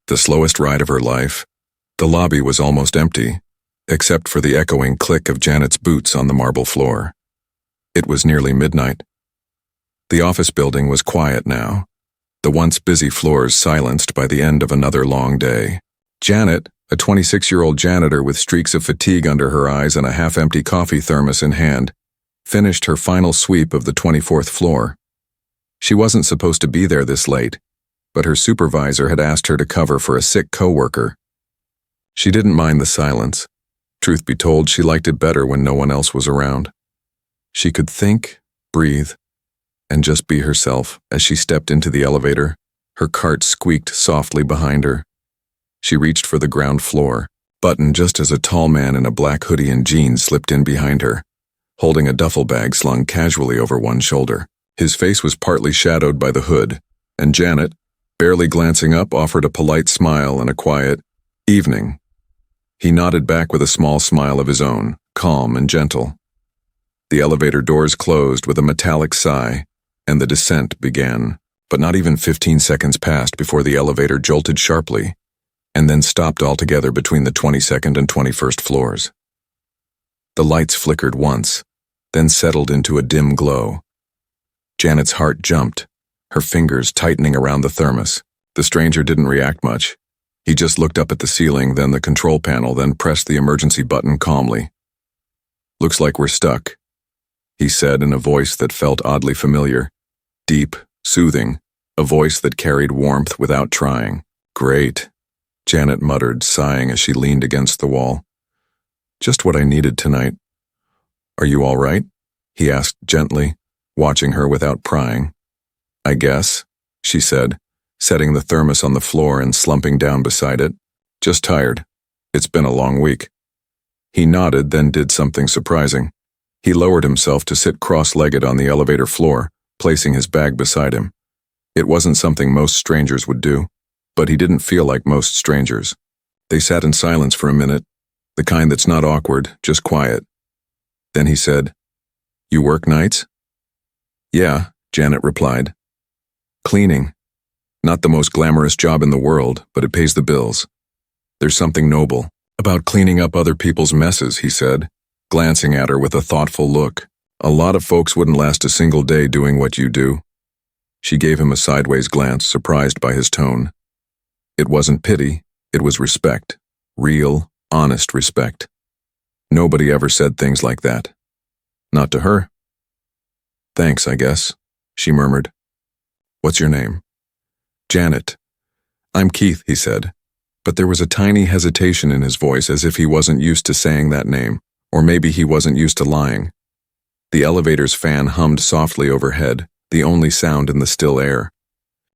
The slowest ride of her life. The lobby was almost empty, except for the echoing click of Janet's boots on the marble floor. It was nearly midnight. The office building was quiet now, the once busy floors silenced by the end of another long day. Janet, a 26-year-old janitor with streaks of fatigue under her eyes and a half-empty coffee thermos in hand, finished her final sweep of the 24th floor. She wasn't supposed to be there this late, but her supervisor had asked her to cover for a sick coworker. She didn't mind the silence. Truth be told, she liked it better when no one else was around. She could think, breathe, and just be herself as she stepped into the elevator. Her cart squeaked softly behind her. She reached for the ground floor button just as a tall man in a black hoodie and jeans slipped in behind her, holding a duffel bag slung casually over one shoulder. His face was partly shadowed by the hood, and Janet, barely glancing up, offered a polite smile and a quiet, "Evening." He nodded back with a small smile of his own, calm and gentle. The elevator doors closed with a metallic sigh, and the descent began. But not even 15 seconds passed before the elevator jolted sharply, and then stopped altogether between the 22nd and 21st floors. The lights flickered once, then settled into a dim glow. Janet's heart jumped, her fingers tightening around the thermos. The stranger didn't react much. He just looked up at the ceiling, then the control panel, then pressed the emergency button calmly. "Looks like we're stuck," he said in a voice that felt oddly familiar. Deep, soothing, a voice that carried warmth without trying. "Great," Janet muttered, sighing as she leaned against the wall. "Just what I needed tonight." "Are you all right?" he asked gently, watching her without prying. "I guess," she said, setting the thermos on the floor and slumping down beside it. "Just tired. It's been a long week." He nodded, then did something surprising. He lowered himself to sit cross-legged on the elevator floor, placing his bag beside him. It wasn't something most strangers would do, but he didn't feel like most strangers. They sat in silence for a minute, the kind that's not awkward, just quiet. Then he said, "You work nights?" "Yeah," Janet replied. "Cleaning. Not the most glamorous job in the world, but it pays the bills." "There's something noble about cleaning up other people's messes," he said, glancing at her with a thoughtful look. "A lot of folks wouldn't last a single day doing what you do." She gave him a sideways glance, surprised by his tone. It wasn't pity, it was respect. Real, honest respect. Nobody ever said things like that. Not to her. "Thanks, I guess," she murmured. "What's your name?" "Janet." "I'm Keith," he said, but there was a tiny hesitation in his voice, as if he wasn't used to saying that name, or maybe he wasn't used to lying. The elevator's fan hummed softly overhead, the only sound in the still air.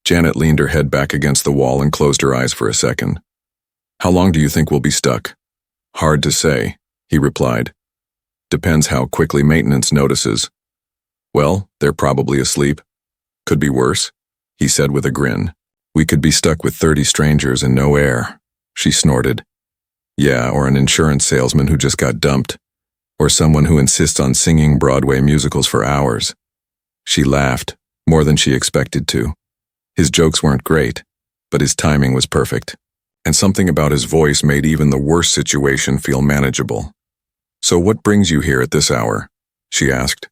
Janet leaned her head back against the wall and closed her eyes for a second. "How long do you think we'll be stuck?" "Hard to say," he replied. "Depends how quickly maintenance notices." "Well, they're probably asleep." "Could be worse," he said with a grin. "We could be stuck with 30 strangers and no air," she snorted. "Yeah, or an insurance salesman who just got dumped. Or someone who insists on singing Broadway musicals for hours." She laughed, more than she expected to. His jokes weren't great, but his timing was perfect. And something about his voice made even the worst situation feel manageable. "So what brings you here at this hour?" she asked.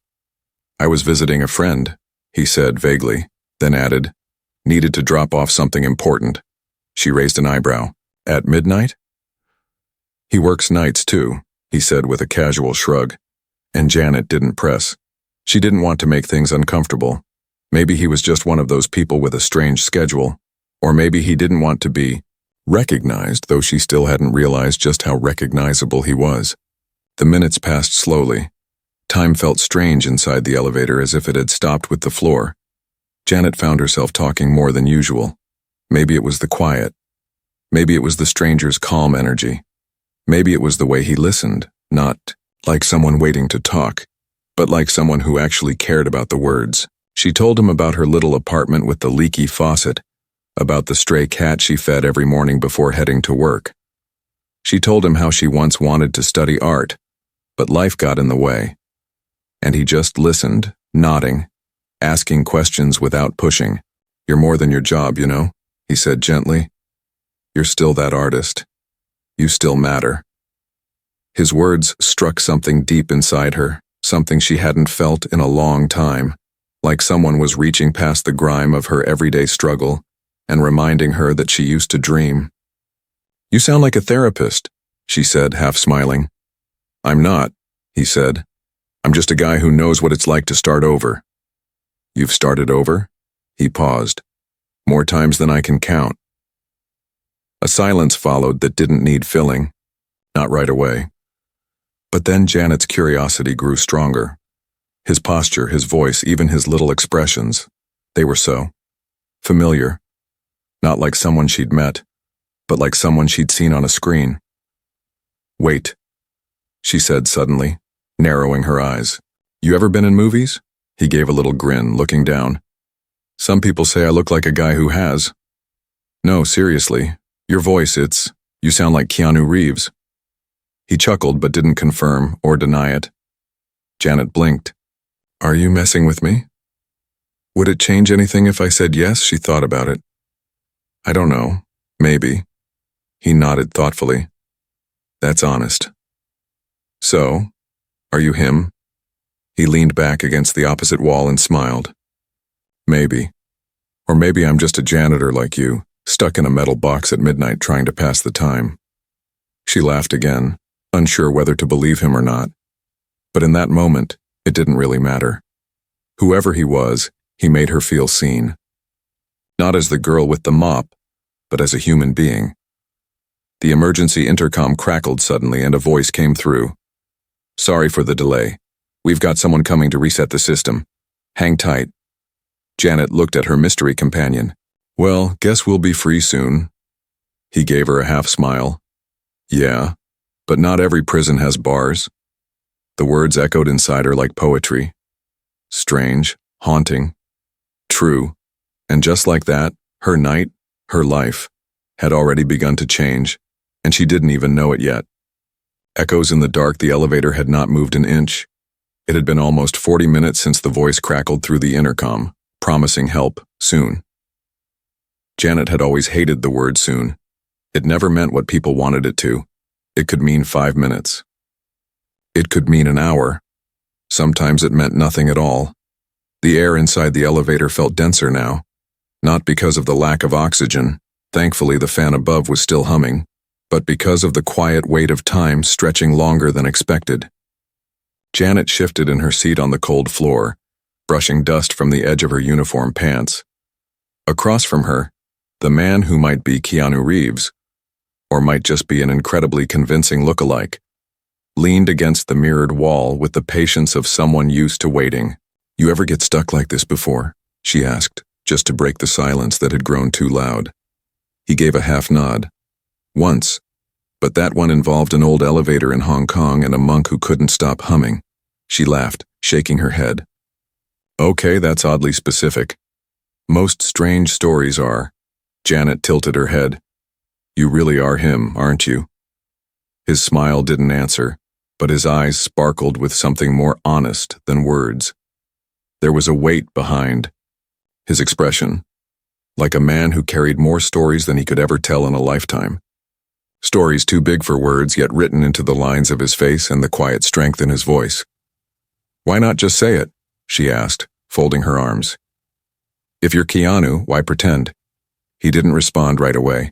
"I was visiting a friend," he said vaguely, then added, "Needed to drop off something important." She raised an eyebrow. "At midnight?" "He works nights too," he said with a casual shrug. And Janet didn't press. She didn't want to make things uncomfortable. Maybe he was just one of those people with a strange schedule, or maybe he didn't want to be recognized, though she still hadn't realized just how recognizable he was. The minutes passed slowly. Time felt strange inside the elevator, as if it had stopped with the floor. Janet found herself talking more than usual. Maybe it was the quiet. Maybe it was the stranger's calm energy. Maybe it was the way he listened, not like someone waiting to talk, but like someone who actually cared about the words. She told him about her little apartment with the leaky faucet, about the stray cat she fed every morning before heading to work. She told him how she once wanted to study art, but life got in the way. And he just listened, nodding, asking questions without pushing. "You're more than your job, you know," he said gently. You're still that artist. You still matter. His words struck something deep inside her, something she hadn't felt in a long time, like someone was reaching past the grime of her everyday struggle and reminding her that she used to dream. You sound like a therapist, she said, half smiling. I'm not, he said. I'm just a guy who knows what it's like to start over. You've started over? He paused. More times than I can count. A silence followed that didn't need filling. Not right away. But then Janet's curiosity grew stronger. His posture, his voice, even his little expressions, they were so familiar. Not like someone she'd met, but like someone she'd seen on a screen. Wait, she said suddenly, narrowing her eyes. You ever been in movies? He gave a little grin, looking down. Some people say I look like a guy who has. No, seriously, your voice, you sound like Keanu Reeves. He chuckled but didn't confirm or deny it. Janet blinked. Are you messing with me? Would it change anything if I said yes? She thought about it. I don't know. Maybe. He nodded thoughtfully. That's honest. So, are you him? He leaned back against the opposite wall and smiled. Maybe. Or maybe I'm just a janitor like you, stuck in a metal box at midnight trying to pass the time. She laughed again, unsure whether to believe him or not. But in that moment, it didn't really matter. Whoever he was, he made her feel seen. Not as the girl with the mop, but as a human being. The emergency intercom crackled suddenly and a voice came through. Sorry for the delay. We've got someone coming to reset the system. Hang tight. Janet looked at her mystery companion. Well, guess we'll be free soon. He gave her a half smile. Yeah, but not every prison has bars. The words echoed inside her like poetry. Strange, haunting, true. And just like that, her night, her life, had already begun to change, and she didn't even know it yet. Echoes in the dark, the elevator had not moved an inch. It had been almost 40 minutes since the voice crackled through the intercom, promising help soon. Janet had always hated the word soon. It never meant what people wanted it to. It could mean 5 minutes. It could mean an hour. Sometimes it meant nothing at all. The air inside the elevator felt denser now, not because of the lack of oxygen. Thankfully, the fan above was still humming, but because of the quiet weight of time stretching longer than expected. Janet shifted in her seat on the cold floor, brushing dust from the edge of her uniform pants. Across from her, the man who might be Keanu Reeves, or might just be an incredibly convincing look-alike, leaned against the mirrored wall with the patience of someone used to waiting. You ever get stuck like this before? She asked, just to break the silence that had grown too loud. He gave a half nod. Once, but that one involved an old elevator in Hong Kong and a monk who couldn't stop humming. She laughed, shaking her head. Okay, that's oddly specific. Most strange stories are. Janet tilted her head. You really are him, aren't you? His smile didn't answer, but his eyes sparkled with something more honest than words. There was a weight behind his expression, like a man who carried more stories than he could ever tell in a lifetime. Stories too big for words, yet written into the lines of his face and the quiet strength in his voice. Why not just say it? She asked, folding her arms. If you're Keanu, why pretend? He didn't respond right away.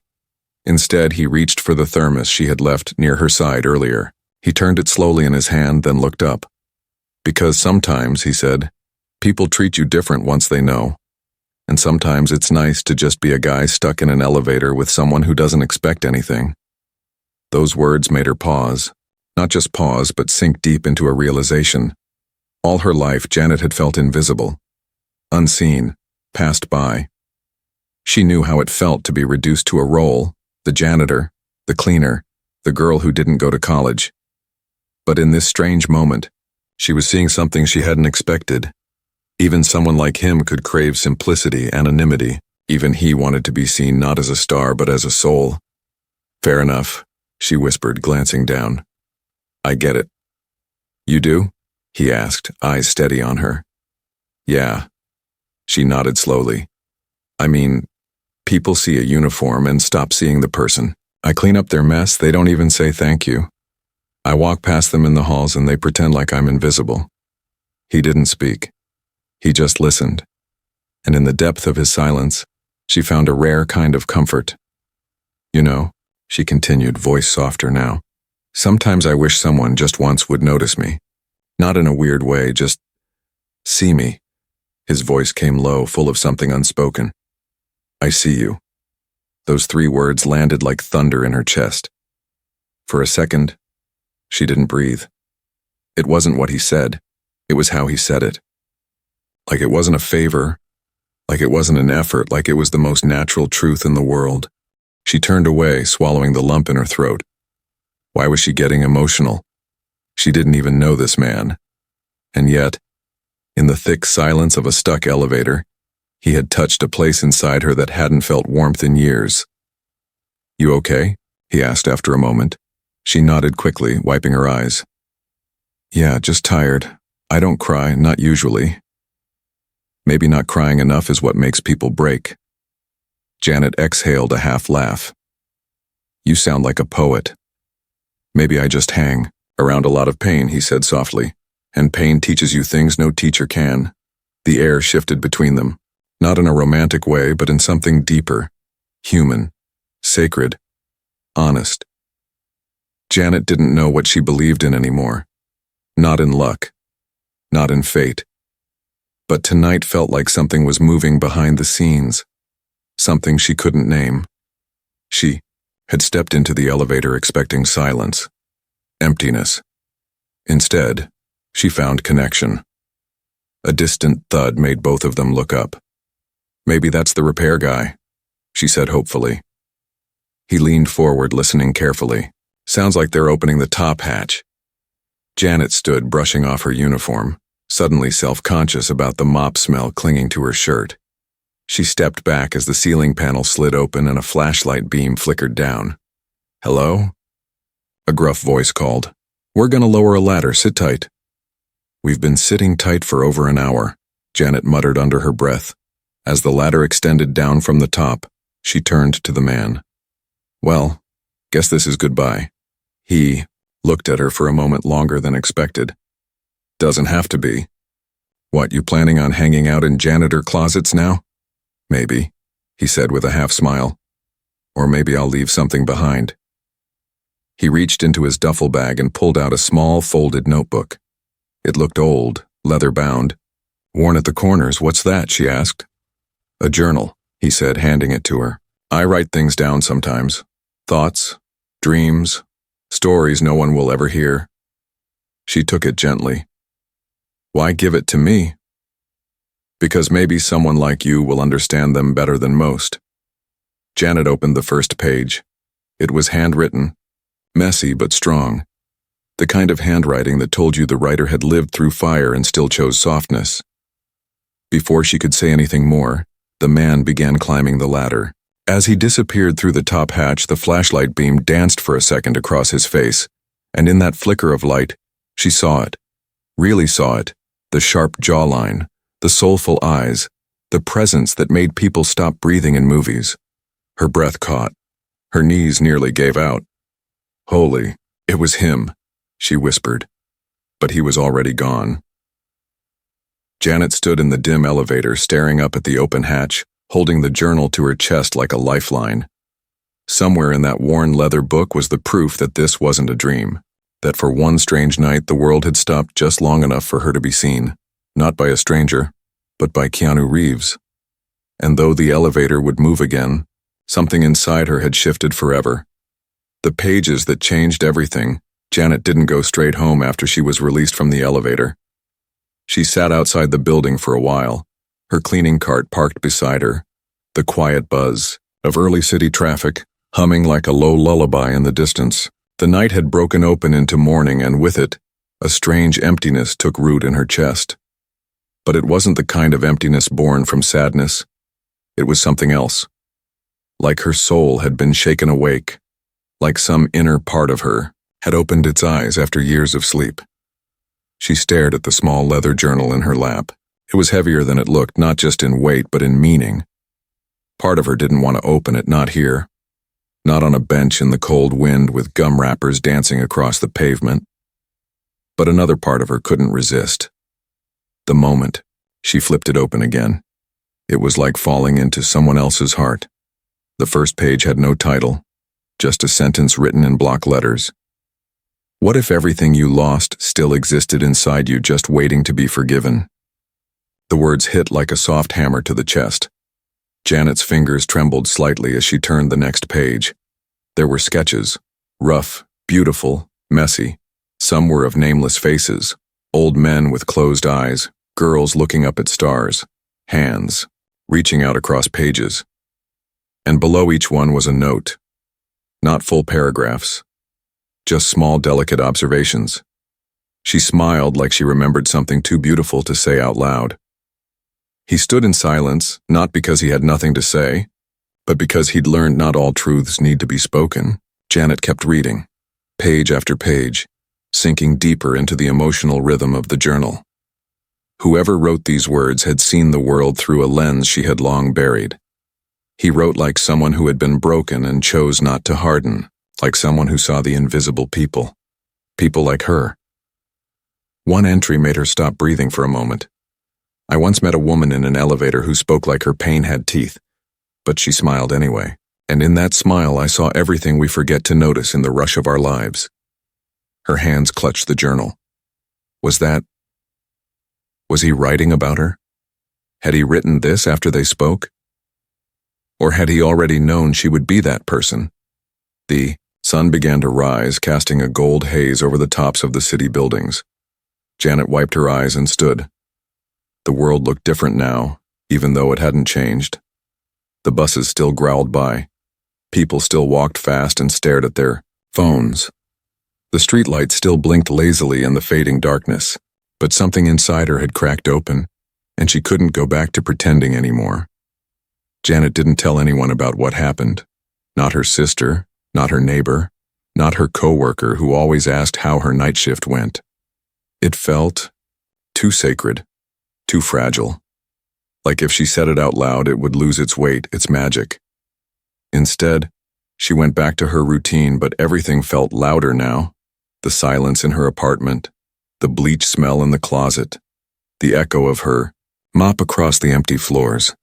Instead, he reached for the thermos she had left near her side earlier. He turned it slowly in his hand, then looked up. Because sometimes, he said, people treat you different once they know. And sometimes it's nice to just be a guy stuck in an elevator with someone who doesn't expect anything. Those words made her pause. Not just pause, but sink deep into a realization. All her life, Janet had felt invisible, unseen, passed by. She knew how it felt to be reduced to a role, the janitor, the cleaner, the girl who didn't go to college. But in this strange moment, she was seeing something she hadn't expected. Even someone like him could crave simplicity, anonymity. Even he wanted to be seen not as a star, but as a soul. Fair enough, she whispered, glancing down. I get it. You do? He asked, eyes steady on her. Yeah. She nodded slowly. I mean, People see a uniform and stop seeing the person. I clean up their mess, they don't even say thank you. I walk past them in the halls and they pretend like I'm invisible. He didn't speak. He just listened. And in the depth of his silence, she found a rare kind of comfort. You know, she continued, voice softer now, sometimes I wish someone just once would notice me. Not in a weird way, just see me. His voice came low, full of something unspoken. I see you. Those 3 words landed like thunder in her chest. For a second, she didn't breathe. It wasn't what he said, it was how he said it. Like it wasn't a favor, like it wasn't an effort, like it was the most natural truth in the world. She turned away, swallowing the lump in her throat. Why was she getting emotional? She didn't even know this man. And yet, in the thick silence of a stuck elevator, he had touched a place inside her that hadn't felt warmth in years. You okay? He asked after a moment. She nodded quickly, wiping her eyes. Yeah, just tired. I don't cry, not usually. Maybe not crying enough is what makes people break. Janet exhaled a half laugh. You sound like a poet. Maybe I just hang around a lot of pain, he said softly. And pain teaches you things no teacher can. The air shifted between them, not in a romantic way, but in something deeper, human, sacred, honest. Janet didn't know what she believed in anymore. Not in luck, not in fate. But tonight felt like something was moving behind the scenes, something she couldn't name. She had stepped into the elevator expecting silence, emptiness. Instead, she found connection. A distant thud made both of them look up. Maybe that's the repair guy, she said hopefully. He leaned forward, listening carefully. Sounds like they're opening the top hatch. Janet stood, brushing off her uniform, suddenly self-conscious about the mop smell clinging to her shirt. She stepped back as the ceiling panel slid open and a flashlight beam flickered down. Hello? A gruff voice called. We're gonna lower a ladder, sit tight. We've been sitting tight for over an hour, Janet muttered under her breath. As the ladder extended down from the top, she turned to the man. Well, guess this is goodbye. He looked at her for a moment longer than expected. Doesn't have to be. What, you planning on hanging out in janitor closets now? Maybe, he said with a half smile. Or maybe I'll leave something behind. He reached into his duffel bag and pulled out a small folded notebook. It looked old, leather-bound. Worn at the corners, what's that? She asked. A journal, he said, handing it to her. I write things down sometimes. Thoughts, dreams, stories no one will ever hear. She took it gently. Why give it to me? Because maybe someone like you will understand them better than most. Janet opened the first page. It was handwritten, messy but strong. The kind of handwriting that told you the writer had lived through fire and still chose softness. Before she could say anything more, the man began climbing the ladder. As he disappeared through the top hatch, the flashlight beam danced for a second across his face, and in that flicker of light, she saw it, really saw it, the sharp jawline, the soulful eyes, the presence that made people stop breathing in movies. Her breath caught. Her knees nearly gave out. Holy, it was him, she whispered, but he was already gone. Janet stood in the dim elevator, staring up at the open hatch, holding the journal to her chest like a lifeline. Somewhere in that worn leather book was the proof that this wasn't a dream, that for one strange night the world had stopped just long enough for her to be seen, not by a stranger, but by Keanu Reeves. And though the elevator would move again, something inside her had shifted forever. The pages that changed everything. Janet didn't go straight home after she was released from the elevator. She sat outside the building for a while, her cleaning cart parked beside her, the quiet buzz of early city traffic humming like a low lullaby in the distance. The night had broken open into morning, and with it, a strange emptiness took root in her chest. But it wasn't the kind of emptiness born from sadness. It was something else. Like her soul had been shaken awake, like some inner part of her had opened its eyes after years of sleep. She stared at the small leather journal in her lap. It was heavier than it looked, not just in weight but in meaning. Part of her didn't want to open it, not here. Not on a bench in the cold wind with gum wrappers dancing across the pavement. But another part of her couldn't resist. The moment she flipped it open again, it was like falling into someone else's heart. The first page had no title, just a sentence written in block letters. What if everything you lost still existed inside you, just waiting to be forgiven? The words hit like a soft hammer to the chest. Janet's fingers trembled slightly as she turned the next page. There were sketches, rough, beautiful, messy. Some were of nameless faces, old men with closed eyes, girls looking up at stars, hands reaching out across pages. And below each one was a note. Not full paragraphs, just small, delicate observations. She smiled like she remembered something too beautiful to say out loud. He stood in silence, not because he had nothing to say, but because he'd learned not all truths need to be spoken. Janet kept reading, page after page, sinking deeper into the emotional rhythm of the journal. Whoever wrote these words had seen the world through a lens she had long buried. He wrote like someone who had been broken and chose not to harden, like someone who saw the invisible people like her. One entry made her stop breathing for a moment. I once met a woman in an elevator who spoke like her pain had teeth, but she smiled anyway, and in that smile I saw everything we forget to notice in the rush of our lives. Her hands clutched the journal. Was he writing about her? Had he written this after they spoke? Or had he already known she would be that person? The sun began to rise, casting a gold haze over the tops of the city buildings. Janet wiped her eyes and stood. The world looked different now, even though it hadn't changed. The buses still growled by. People still walked fast and stared at their phones. The streetlights still blinked lazily in the fading darkness, but something inside her had cracked open, and she couldn't go back to pretending anymore. Janet didn't tell anyone about what happened. Not her sister, not her neighbor, not her coworker who always asked how her night shift went. It felt too sacred, too fragile. Like if she said it out loud, it would lose its weight, its magic. Instead, she went back to her routine, but everything felt louder now. The silence in her apartment, the bleach smell in the closet, the echo of her mop across the empty floors.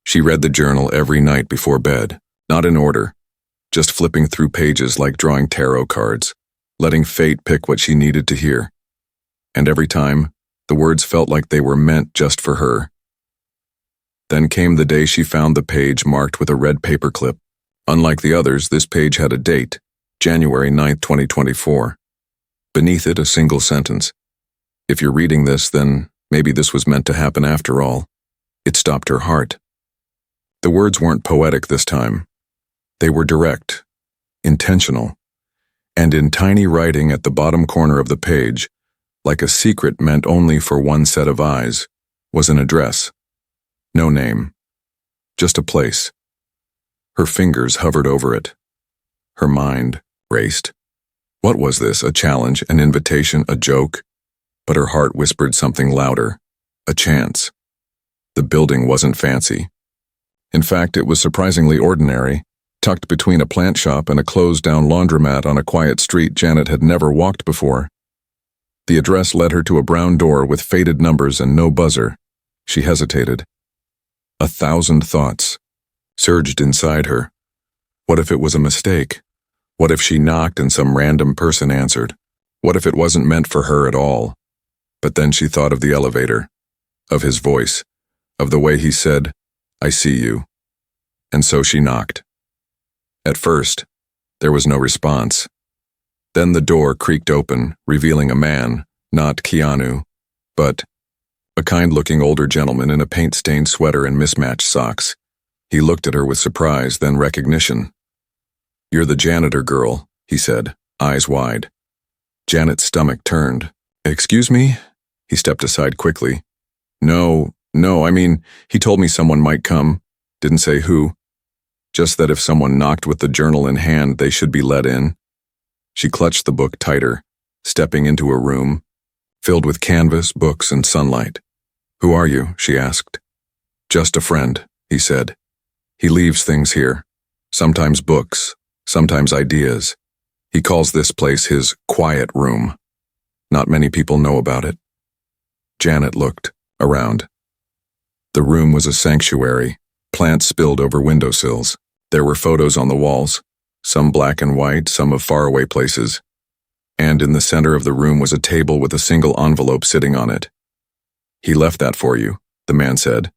She read the journal every night before bed, not in order, just flipping through pages like drawing tarot cards, letting fate pick what she needed to hear. And every time, the words felt like they were meant just for her. Then came the day she found the page marked with a red paperclip. Unlike the others, this page had a date, January 9th, 2024. Beneath it, a single sentence. If you're reading this, then maybe this was meant to happen after all. It stopped her heart. The words weren't poetic this time. They were direct, intentional, and in tiny writing at the bottom corner of the page, like a secret meant only for one set of eyes, was an address. No name. Just a place. Her fingers hovered over it. Her mind raced. What was this? A challenge, an invitation, a joke? But her heart whispered something louder. A chance. The building wasn't fancy. In fact, it was surprisingly ordinary, tucked between a plant shop and a closed-down laundromat on a quiet street Janet had never walked before. The address led her to a brown door with faded numbers and no buzzer. She hesitated. 1,000 thoughts surged inside her. What if it was a mistake? What if she knocked and some random person answered? What if it wasn't meant for her at all? But then she thought of the elevator, of his voice, of the way he said, "I see you." And so she knocked. At first, there was no response. Then the door creaked open, revealing a man, not Keanu, but a kind-looking older gentleman in a paint-stained sweater and mismatched socks. He looked at her with surprise, then recognition. "You're the janitor girl," he said, eyes wide. Janet's stomach turned. "Excuse me?" He stepped aside quickly. No, I mean, he told me someone might come. Didn't say who. Just that if someone knocked with the journal in hand, they should be let in." She clutched the book tighter, stepping into a room, filled with canvas, books, and sunlight. "Who are you?" she asked. "Just a friend," he said. He leaves things here, sometimes books, sometimes ideas. He calls this place his quiet room. Not many people know about it. Janet looked around. The room was a sanctuary, plants spilled over windowsills. There were photos on the walls, some black and white, some of faraway places. And in the center of the room was a table with a single envelope sitting on it. "He left that for you," the man said,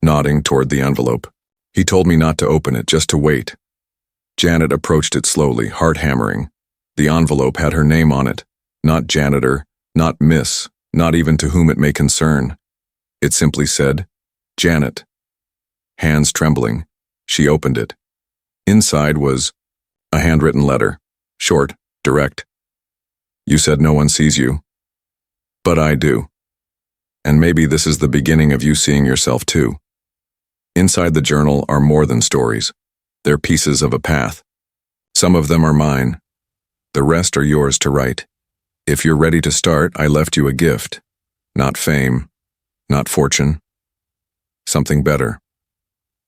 nodding toward the envelope. "He told me not to open it, just to wait." Janet approached it slowly, heart hammering. The envelope had her name on it, not janitor, not miss, not even to whom it may concern. It simply said, Janet. Hands trembling, she opened it. Inside was a handwritten letter, short, direct. "You said no one sees you, but I do. And maybe this is the beginning of you seeing yourself too." Inside the journal are more than stories. They're pieces of a path. Some of them are mine. The rest are yours to write. If you're ready to start, I left you a gift. Not fame, not fortune. Something better.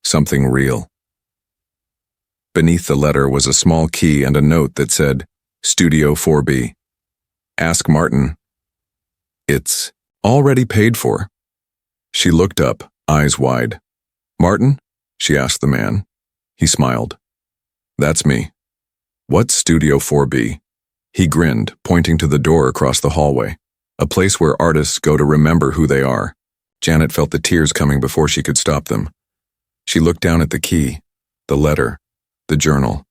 Something real. Beneath the letter was a small key and a note that said, Studio 4B. Ask Martin. It's already paid for. She looked up, eyes wide. "Martin?" she asked the man. He smiled. "That's me." "What's Studio 4B? He grinned, pointing to the door across the hallway. A place where artists go to remember who they are. Janet felt the tears coming before she could stop them. She looked down at the key, the letter, the journal.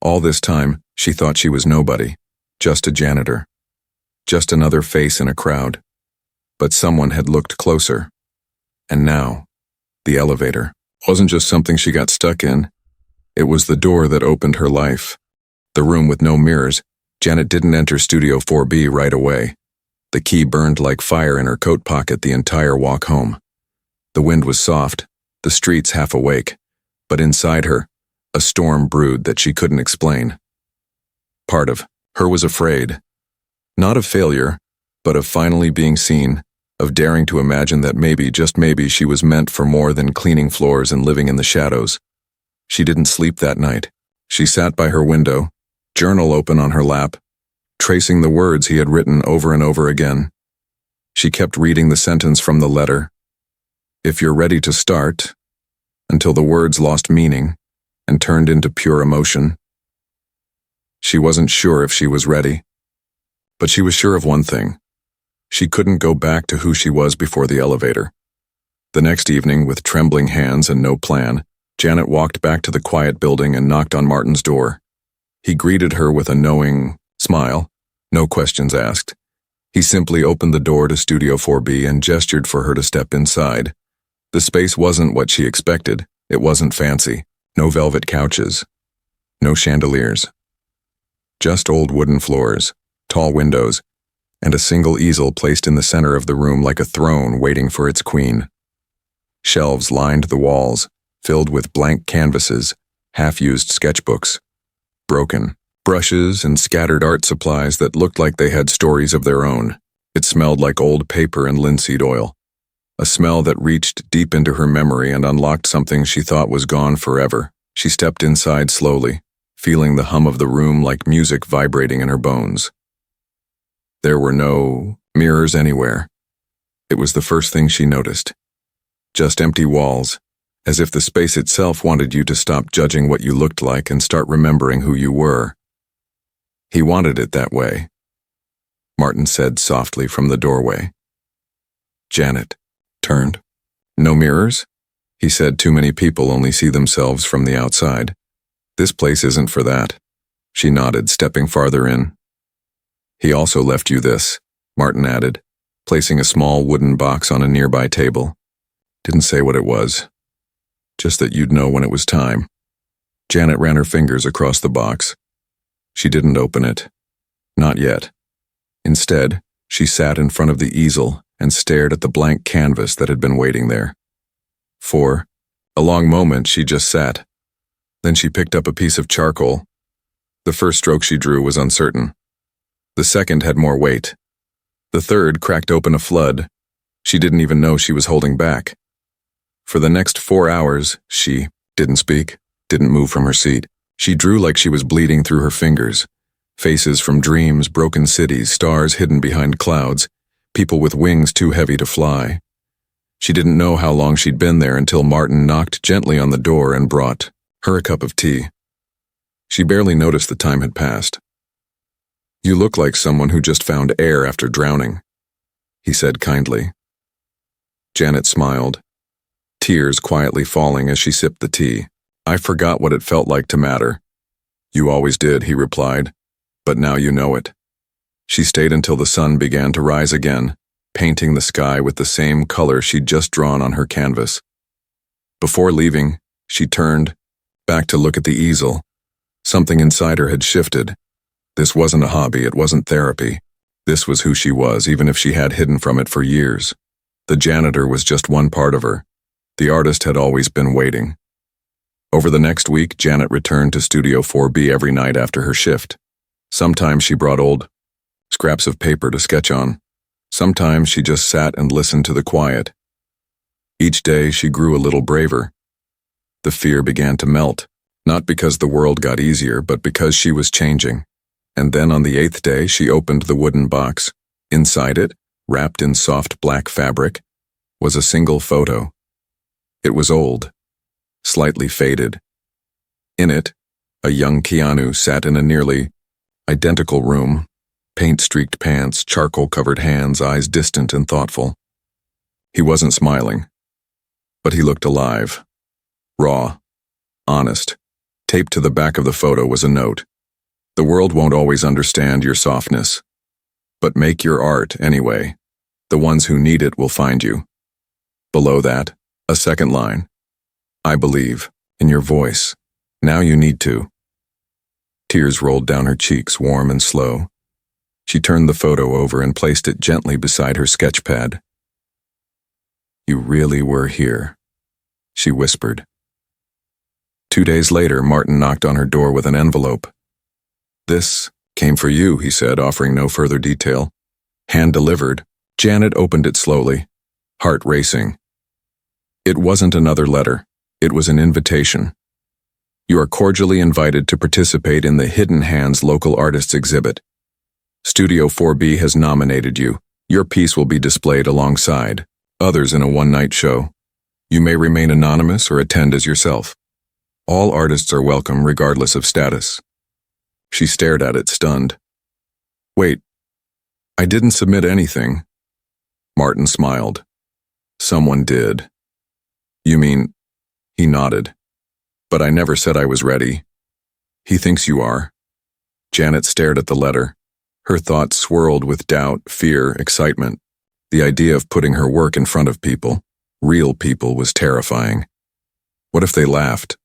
All this time, she thought she was nobody, just a janitor. Just another face in a crowd. But someone had looked closer. And now, the elevator wasn't just something she got stuck in. It was the door that opened her life. The room with no mirrors. Janet didn't enter Studio 4B right away. The key burned like fire in her coat pocket the entire walk home. The wind was soft, the streets half awake, but inside her, a storm brewed that she couldn't explain. Part of her was afraid. Not of failure, but of finally being seen, of daring to imagine that maybe, just maybe, she was meant for more than cleaning floors and living in the shadows. She didn't sleep that night. She sat by her window, journal open on her lap, tracing the words he had written over and over again. She kept reading the sentence from the letter. "If you're ready to start," until the words lost meaning and turned into pure emotion. She wasn't sure if she was ready, but she was sure of one thing. She couldn't go back to who she was before the elevator. The next evening, with trembling hands and no plan, Janet walked back to the quiet building and knocked on Martin's door. He greeted her with a knowing smile, no questions asked. He simply opened the door to Studio 4B and gestured for her to step inside. The space wasn't what she expected. It wasn't fancy. No velvet couches. No chandeliers. Just old wooden floors, tall windows, and a single easel placed in the center of the room like a throne waiting for its queen. Shelves lined the walls, filled with blank canvases, half-used sketchbooks, broken brushes and scattered art supplies that looked like they had stories of their own. It smelled like old paper and linseed oil, a smell that reached deep into her memory and unlocked something she thought was gone forever. She stepped inside slowly, feeling the hum of the room like music vibrating in her bones. There were no mirrors anywhere. It was the first thing she noticed. Just empty walls, as if the space itself wanted you to stop judging what you looked like and start remembering who you were. He wanted it that way, Martin said softly from the doorway. Janet turned. "No mirrors?" He said. "Too many people only see themselves from the outside. This place isn't for that." She nodded, stepping farther in. "He also left you this," Martin added, placing a small wooden box on a nearby table. "Didn't say what it was. Just that you'd know when it was time." Janet ran her fingers across the box. She didn't open it. Not yet. Instead, she sat in front of the easel and stared at the blank canvas that had been waiting there. For a long moment, she just sat. Then she picked up a piece of charcoal. The first stroke she drew was uncertain. The second had more weight. The third cracked open a flood. She didn't even know she was holding back. For the next 4 hours, she Didn't speak, didn't move from her seat. She drew like she was bleeding through her fingers. Faces from dreams, broken cities, stars hidden behind clouds, people with wings too heavy to fly. She didn't know how long she'd been there until Martin knocked gently on the door and brought her a cup of tea. She barely noticed the time had passed. "You look like someone who just found air after drowning," he said kindly. Janet smiled, tears quietly falling as she sipped the tea. "I forgot what it felt like to matter." "You always did," he replied, "but now you know it." She stayed until the sun began to rise again, painting the sky with the same color she'd just drawn on her canvas. Before leaving, she turned back to look at the easel. Something inside her had shifted. This wasn't a hobby, it wasn't therapy. This was who she was, even if she had hidden from it for years. The janitor was just one part of her. The artist had always been waiting. Over the next week, Janet returned to Studio 4B every night after her shift. Sometimes she brought old scraps of paper to sketch on. Sometimes she just sat and listened to the quiet. Each day she grew a little braver. The fear began to melt, not because the world got easier, but because she was changing. And then on the 8th day, she opened the wooden box. Inside it, wrapped in soft black fabric, was a single photo. It was old, slightly faded. In it, a young Keanu sat in a nearly identical room, paint-streaked pants, charcoal-covered hands, eyes distant and thoughtful. He wasn't smiling, but he looked alive, raw, honest. Taped to the back of the photo was a note. "The world won't always understand your softness, but make your art anyway. The ones who need it will find you." Below that, a second line. "I believe in your voice. Now you need to." Tears rolled down her cheeks, warm and slow. She turned the photo over and placed it gently beside her sketch pad. "You really were here," she whispered. 2 days later, Martin knocked on her door with an envelope. "This came for you," he said, offering no further detail. Hand-delivered, Janet opened it slowly, heart racing. It wasn't another letter. It was an invitation. "You are cordially invited to participate in the Hidden Hands Local Artists exhibit. Studio 4B has nominated you. Your piece will be displayed alongside others in a one-night show. You may remain anonymous or attend as yourself. All artists are welcome regardless of status." She stared at it, stunned. "Wait, I didn't submit anything." Martin smiled. "Someone did." "You mean?" He nodded. "But I never said I was ready." "He thinks you are." Janet stared at the letter. Her thoughts swirled with doubt, fear, excitement. The idea of putting her work in front of people, real people, was terrifying. What if they laughed?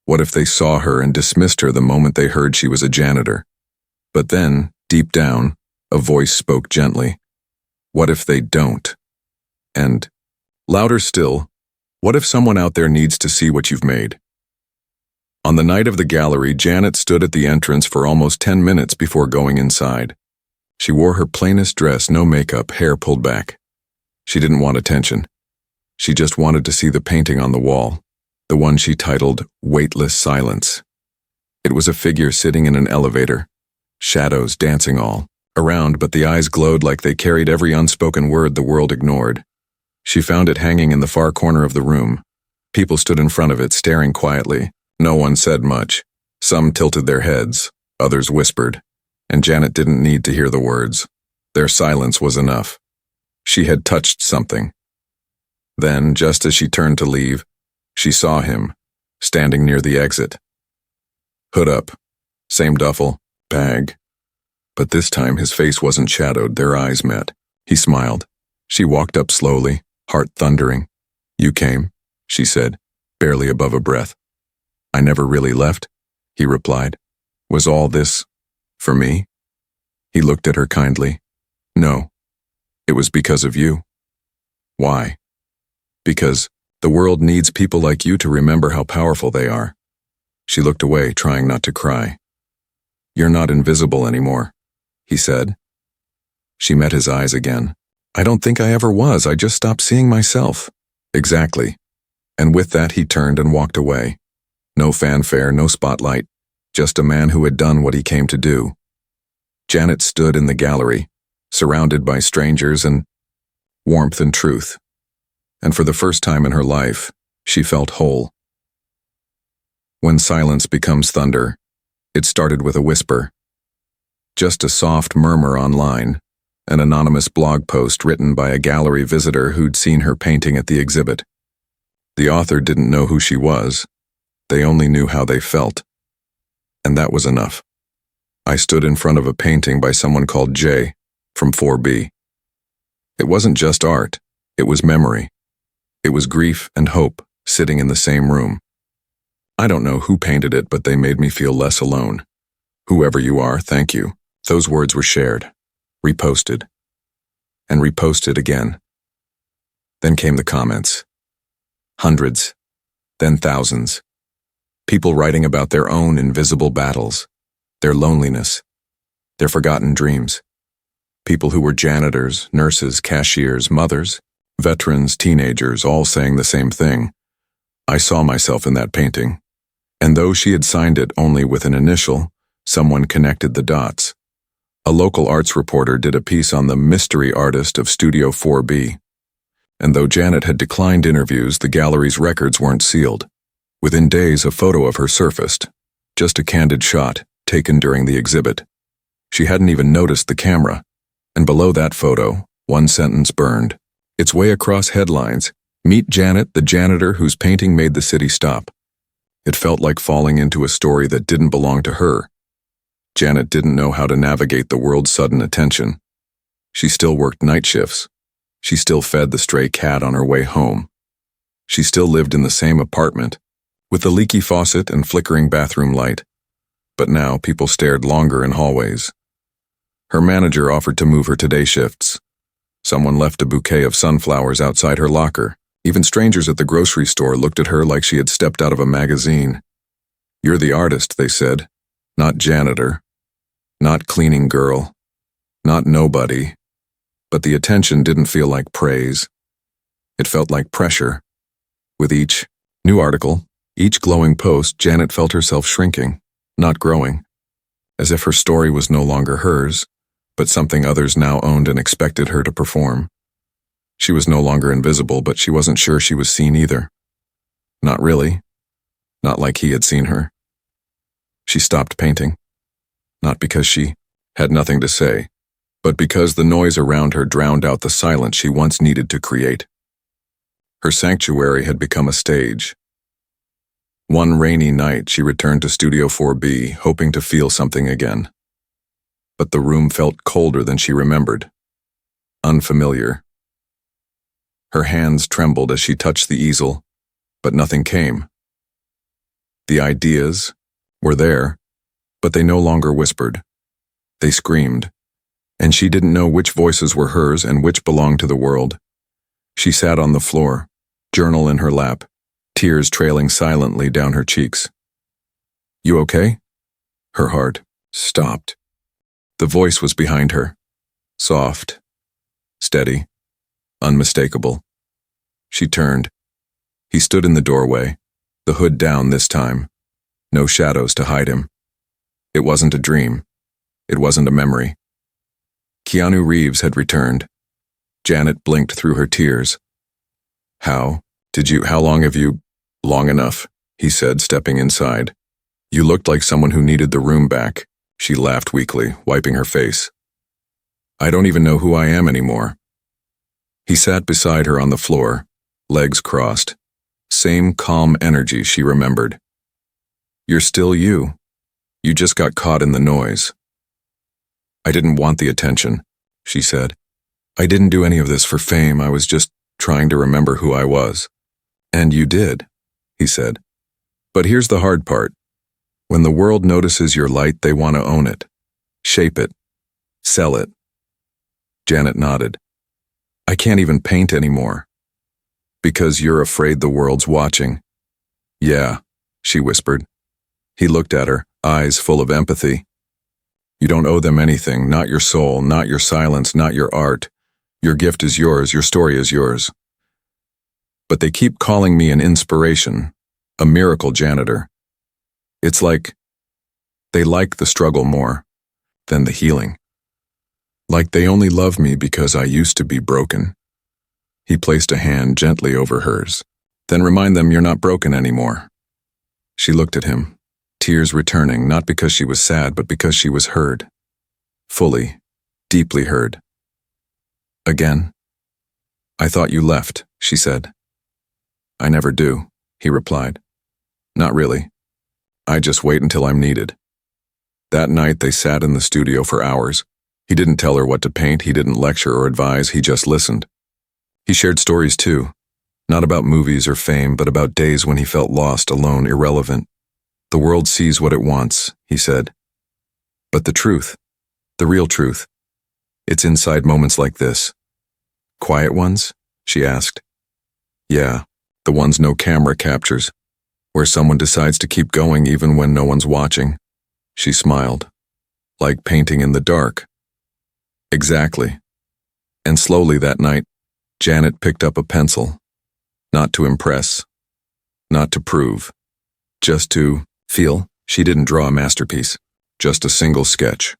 What if they saw her and dismissed her the moment they heard she was a janitor? But then, deep down, a voice spoke gently. What if they don't? And, louder still, what if someone out there needs to see what you've made? On the night of the gallery, Janet stood at the entrance for almost 10 minutes before going inside. She wore her plainest dress, no makeup, hair pulled back. She didn't want attention. She just wanted to see the painting on the wall, the one she titled Weightless Silence. It was a figure sitting in an elevator, shadows dancing all around, but the eyes glowed like they carried every unspoken word the world ignored. She found it hanging in the far corner of the room. People stood in front of it, staring quietly. No one said much. Some tilted their heads, others whispered, and Janet didn't need to hear the words. Their silence was enough. She had touched something. Then, just as she turned to leave, she saw him, standing near the exit. Hood up, same duffel, bag. But this time his face wasn't shadowed, their eyes met. He smiled. She walked up slowly, heart thundering. "You came," she said, barely above a breath. "I never really left," he replied. "Was all this for me?" He looked at her kindly. "No, it was because of you." "Why?" "Because the world needs people like you to remember how powerful they are." She looked away, trying not to cry. "You're not invisible anymore," he said. She met his eyes again. "I don't think I ever was. I just stopped seeing myself." "Exactly." And with that he turned and walked away. No fanfare, no spotlight, just a man who had done what he came to do. Janet stood in the gallery, surrounded by strangers and warmth and truth. And for the first time in her life, she felt whole. When silence becomes thunder, it started with a whisper. Just a soft murmur online, an anonymous blog post written by a gallery visitor who'd seen her painting at the exhibit. The author didn't know who she was. They only knew how they felt. And that was enough. I stood in front of a painting by someone called Jay from 4B. It wasn't just art, it was memory. It was grief and hope sitting in the same room. I don't know who painted it, but they made me feel less alone. Whoever you are, thank you. Those words were shared, reposted, and reposted again. Then came the comments. Hundreds, then thousands. People writing about their own invisible battles, their loneliness, their forgotten dreams. People who were janitors, nurses, cashiers, mothers, veterans, teenagers, all saying the same thing. I saw myself in that painting. And though she had signed it only with an initial, someone connected the dots. A local arts reporter did a piece on the mystery artist of Studio 4B. And though Janet had declined interviews, the gallery's records weren't sealed. Within days, a photo of her surfaced. Just a candid shot, taken during the exhibit. She hadn't even noticed the camera. And below that photo, one sentence burned. Its way across headlines, "Meet Janet, the janitor whose painting made the city stop." It felt like falling into a story that didn't belong to her. Janet didn't know how to navigate the world's sudden attention. She still worked night shifts. She still fed the stray cat on her way home. She still lived in the same apartment, with the leaky faucet and flickering bathroom light. But now people stared longer in hallways. Her manager offered to move her to day shifts. Someone left a bouquet of sunflowers outside her locker. Even strangers at the grocery store looked at her like she had stepped out of a magazine. "You're the artist," they said. "Not janitor. Not cleaning girl. Not nobody." But the attention didn't feel like praise. It felt like pressure. With each new article, each glowing post, Janet felt herself shrinking, not growing. As if her story was no longer hers, but something others now owned and expected her to perform. She was no longer invisible, but she wasn't sure she was seen either. Not really. Not like he had seen her. She stopped painting. Not because she had nothing to say, but because the noise around her drowned out the silence she once needed to create. Her sanctuary had become a stage. One rainy night, she returned to Studio 4B, hoping to feel something again. But the room felt colder than she remembered. Unfamiliar. Her hands trembled as she touched the easel, but nothing came. The ideas were there, but they no longer whispered. They screamed, and she didn't know which voices were hers and which belonged to the world. She sat on the floor, journal in her lap, tears trailing silently down her cheeks. "You okay?" Her heart stopped. The voice was behind her, soft, steady, unmistakable. She turned. He stood in the doorway, the hood down this time, no shadows to hide him. It wasn't a dream. It wasn't a memory. Keanu Reeves had returned. Janet blinked through her tears. How long have you? Long enough," he said, stepping inside. "You looked like someone who needed the room back." She laughed weakly, wiping her face. "I don't even know who I am anymore." He sat beside her on the floor, legs crossed. Same calm energy she remembered. "You're still you. You just got caught in the noise." "I didn't want the attention," she said. "I didn't do any of this for fame. I was just trying to remember who I was." "And you did," he said. "But here's the hard part. When the world notices your light, they want to own it, shape it, sell it." Janet nodded. "I can't even paint anymore." "Because you're afraid the world's watching." "Yeah," she whispered. He looked at her, eyes full of empathy. "You don't owe them anything, not your soul, not your silence, not your art. Your gift is yours, your story is yours. But they keep calling me an inspiration, a miracle janitor. It's like they like the struggle more than the healing. Like they only love me because I used to be broken. He placed a hand gently over hers. Then remind them you're not broken anymore. She looked at him, tears returning, not because she was sad, but because she was heard. Fully, deeply heard. Again? I thought you left, she said. I never do, he replied. Not really. I just wait until I'm needed. That night they sat in the studio for hours. He didn't tell her what to paint, he didn't lecture or advise, he just listened. He shared stories too. Not about movies or fame, but about days when he felt lost, alone, irrelevant. The world sees what it wants, he said. But the truth, the real truth, it's inside moments like this. Quiet ones? She asked. Yeah, the ones no camera captures, where someone decides to keep going even when no one's watching. She smiled. Like painting in the dark. Exactly. And slowly that night, Janet picked up a pencil. Not to impress, not to prove, just to feel. She didn't draw a masterpiece, just a single sketch.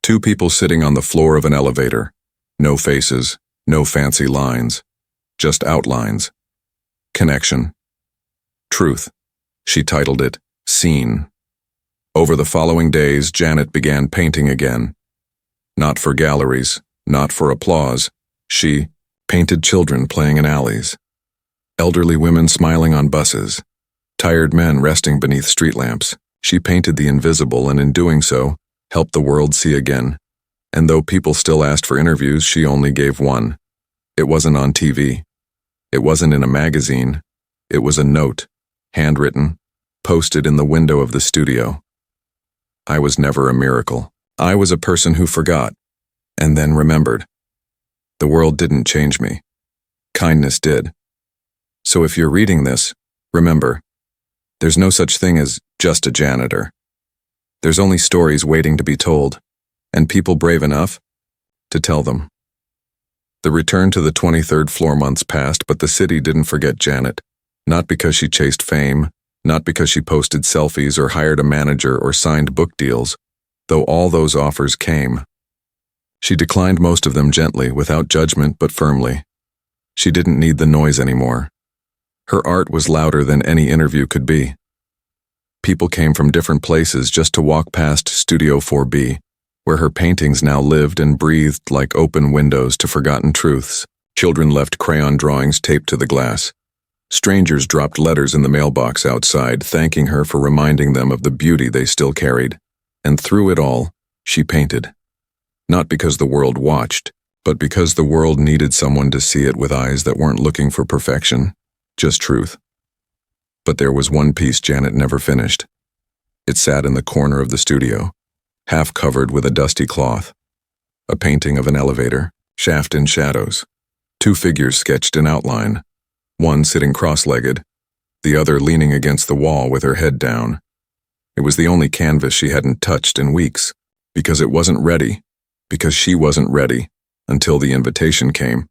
Two people sitting on the floor of an elevator. No faces, no fancy lines, just outlines. Connection. Truth. She titled it, Scene. Over the following days, Janet began painting again. Not for galleries, not for applause. She painted children playing in alleys. Elderly women smiling on buses, tired men resting beneath street lamps. She painted the invisible and in doing so, helped the world see again. And though people still asked for interviews, she only gave one. It wasn't on TV. It wasn't in a magazine. It was a note, handwritten, posted in the window of the studio. I was never a miracle. I was a person who forgot, and then remembered. The world didn't change me. Kindness did. So if you're reading this, remember, there's no such thing as just a janitor. There's only stories waiting to be told, and people brave enough to tell them. The return to the 23rd floor months passed, but the city didn't forget Janet. Not because she chased fame, not because she posted selfies or hired a manager or signed book deals, though all those offers came. She declined most of them gently, without judgment but firmly. She didn't need the noise anymore. Her art was louder than any interview could be. People came from different places just to walk past Studio 4B, where her paintings now lived and breathed like open windows to forgotten truths. Children left crayon drawings taped to the glass. Strangers dropped letters in the mailbox outside, thanking her for reminding them of the beauty they still carried. And through it all, she painted. Not because the world watched, but because the world needed someone to see it with eyes that weren't looking for perfection. Just truth. But there was one piece Janet never finished. It sat in the corner of the studio, half covered with a dusty cloth. A painting of an elevator, shaft in shadows. Two figures sketched in outline, one sitting cross-legged, the other leaning against the wall with her head down. It was the only canvas she hadn't touched in weeks, because it wasn't ready, because she wasn't ready, until the invitation came.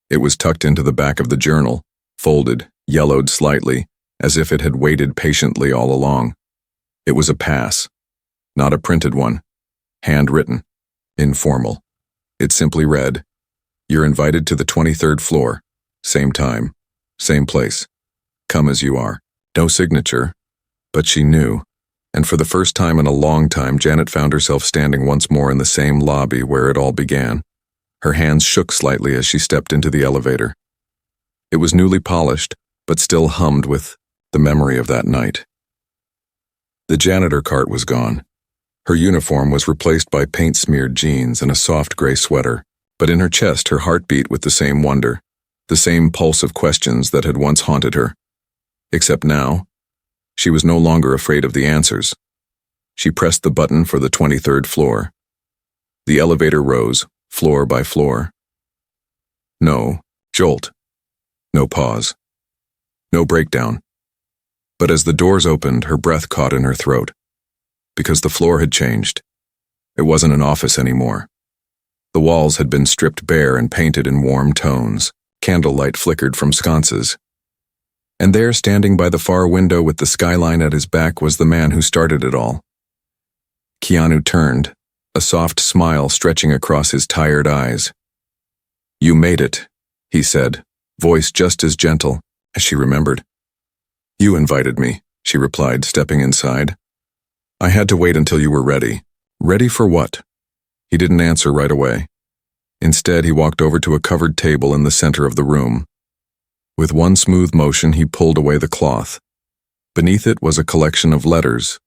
It was tucked into the back of the journal, folded, yellowed slightly, as if it had waited patiently all along. It was a pass, not a printed one, handwritten, informal. It simply read, "You're invited to the 23rd floor, same time, same place. Come as you are." No signature, but she knew, and for the first time in a long time, Janet found herself standing once more in the same lobby where it all began. Her hands shook slightly as she stepped into the elevator. It was newly polished, but still hummed with the memory of that night. The janitor cart was gone. Her uniform was replaced by paint-smeared jeans and a soft gray sweater, but in her chest her heart beat with the same wonder, the same pulse of questions that had once haunted her. Except now, she was no longer afraid of the answers. She pressed the button for the 23rd floor. The elevator rose, floor by floor. No jolt. No pause. No breakdown. But as the doors opened, her breath caught in her throat. Because the floor had changed. It wasn't an office anymore. The walls had been stripped bare and painted in warm tones. Candlelight flickered from sconces. And there, standing by the far window with the skyline at his back, was the man who started it all. Keanu turned, a soft smile stretching across his tired eyes. "You made it," he said, voice just as gentle as she remembered. "You invited me," she replied, stepping inside. "I had to wait until you were ready." "Ready for what?" He didn't answer right away. Instead, he walked over to a covered table in the center of the room. With one smooth motion, he pulled away the cloth. Beneath it was a collection of letters,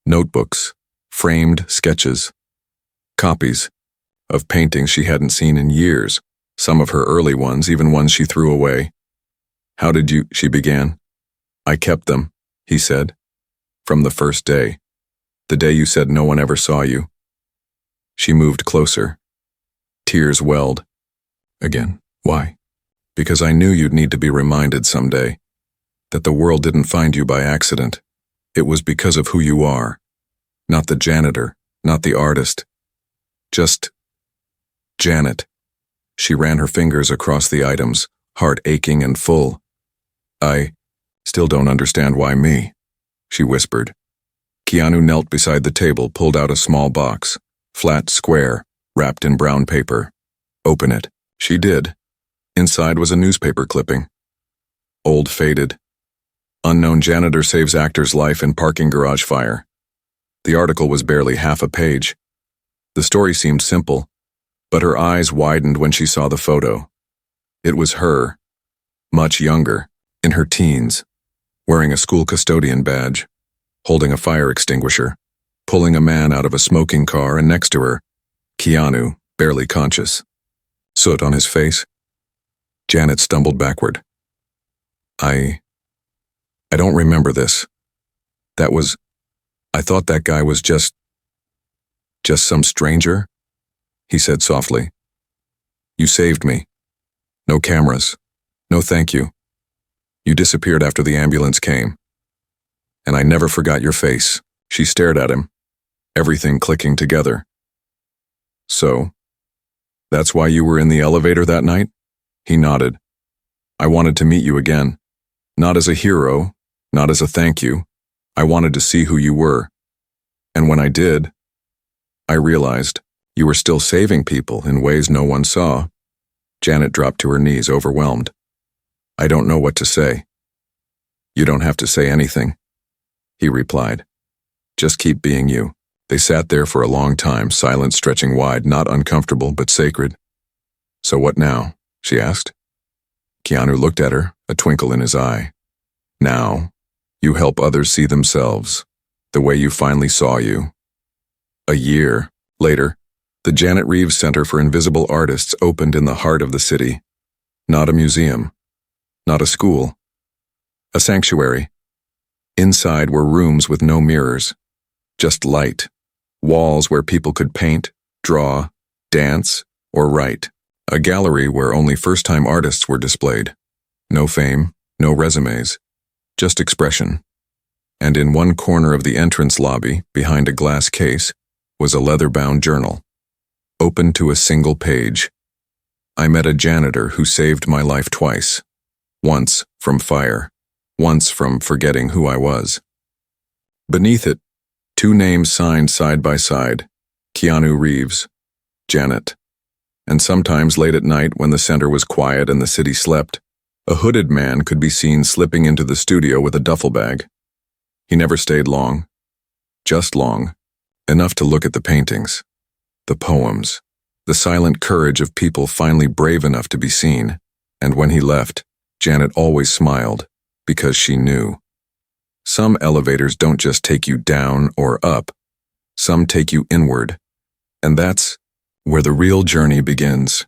notebooks, framed sketches, copies of paintings she hadn't seen in years, some of her early ones, even ones she threw away. "How did you," she began. "I kept them," he said, "from the first day. The day you said no one ever saw you." She moved closer. Tears welled. "Again, why?" "Because I knew you'd need to be reminded someday that the world didn't find you by accident. It was because of who you are. Not the janitor, not the artist. Just Janet." She ran her fingers across the items, heart aching and full. "I still don't understand why me," she whispered. Keanu knelt beside the table, pulled out a small box, flat, square, wrapped in brown paper. "Open it." She did. Inside was a newspaper clipping. Old, faded. "Unknown janitor saves actor's life in parking garage fire." The article was barely half a page. The story seemed simple, but her eyes widened when she saw the photo. It was her, much younger, in her teens, wearing a school custodian badge, holding a fire extinguisher, pulling a man out of a smoking car, and next to her, Keanu, barely conscious. Soot on his face. Janet stumbled backward. I don't remember this. I thought that guy was just some stranger," he said softly. "You saved me. No cameras. No thank you. You disappeared after the ambulance came. And I never forgot your face." She stared at him, everything clicking together. "So, that's why you were in the elevator that night?" He nodded. "I wanted to meet you again. Not as a hero, not as a thank you. I wanted to see who you were. And when I did, I realized you were still saving people in ways no one saw." Janet dropped to her knees, overwhelmed. "I don't know what to say." "You don't have to say anything," he replied. "Just keep being you." They sat there for a long time, silence stretching wide, not uncomfortable, but sacred. "So what now?" she asked. Keanu looked at her, a twinkle in his eye. "Now, you help others see themselves, the way you finally saw you." A year later, the Janet Reeves Center for Invisible Artists opened in the heart of the city. Not a museum, not a school, a sanctuary. Inside were rooms with no mirrors, just light, walls where people could paint, draw, dance, or write. A gallery where only first-time artists were displayed. No fame, no resumes, just expression. And in one corner of the entrance lobby, behind a glass case, was a leather-bound journal, open to a single page. "I met a janitor who saved my life twice. Once from fire, once from forgetting who I was." Beneath it, two names signed side by side, Keanu Reeves, Janet. And sometimes late at night, when the center was quiet and the city slept, a hooded man could be seen slipping into the studio with a duffel bag. He never stayed long, just long, enough to look at the paintings, the poems, the silent courage of people finally brave enough to be seen. And when he left, Janet always smiled, because she knew. Some elevators don't just take you down or up, some take you inward. And that's where the real journey begins.